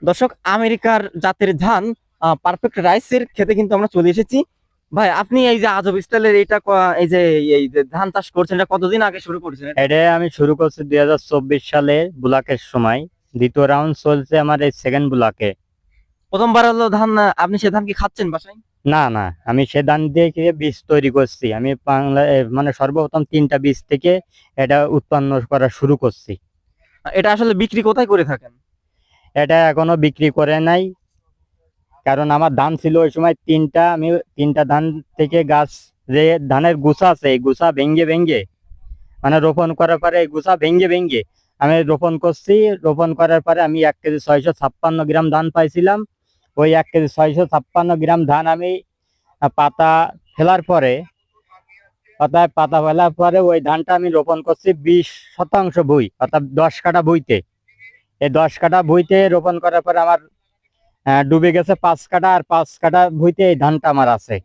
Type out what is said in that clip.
দর্শক, আমেরিকার জাতের ধান পারফেক্ট রাইসের খেতে কিন্তু আমরা চলে এসেছি। ভাই, আপনি এই যে আজব স্টাইলের এইটা এই যে ধান চাষ করছেন, এটা কতদিন আগে শুরু করেছেন এটা? এটা আমি শুরু করছি 2024 সালে বুলাকের সময়। দ্বিতীয় রাউন্ড চলছে আমার এই সেকেন্ড বুলাকে। প্রথমবার হলো ধান, আপনি সে ধান কি খাচ্ছেন বাসায়? না না, আমি সে ধান দিয়ে বীজ তৈরি করছি। আমি বাংলা মানে সর্বপ্রথম 3টা বীজ থেকে এটা উৎপন্ন করা শুরু করছি। এটা আসলে বিক্রি কোথায় করে থাকেন? এটা এখনো বিক্রি করে নাই, কারণ আমার ধান ছিল ওই সময় 3টা। আমি 3টা ধান থেকে গাছ, যে ধানের গুছা আছে, এই গুছা ভেঙ্গে ভেঙ্গে মানে রোপণ করার পরে এই গুছা ভেঙ্গে ভেঙ্গে আমি রোপণ করছি। রোপণ করার পরে আমি 1 কেজি 656 গ্রাম ধান পাইছিলাম। ওই 1 কেজি 656 গ্রাম ধান আমি পাতা ফেলার পরে, পাতায় পাতা ফেলার পরে ওই ধানটা আমি রোপণ করছি 20 শতাংশ ভুঁই, অর্থাৎ 10 কাঠা ভুঁইতে। এই 10 কাঠা ভুঁইতে রোপণ করার পরে আমার ডুবে গেছে 5 কাঠা, আর 5 কাঠা ভুঁইতে এই ধানটা আমার আছে।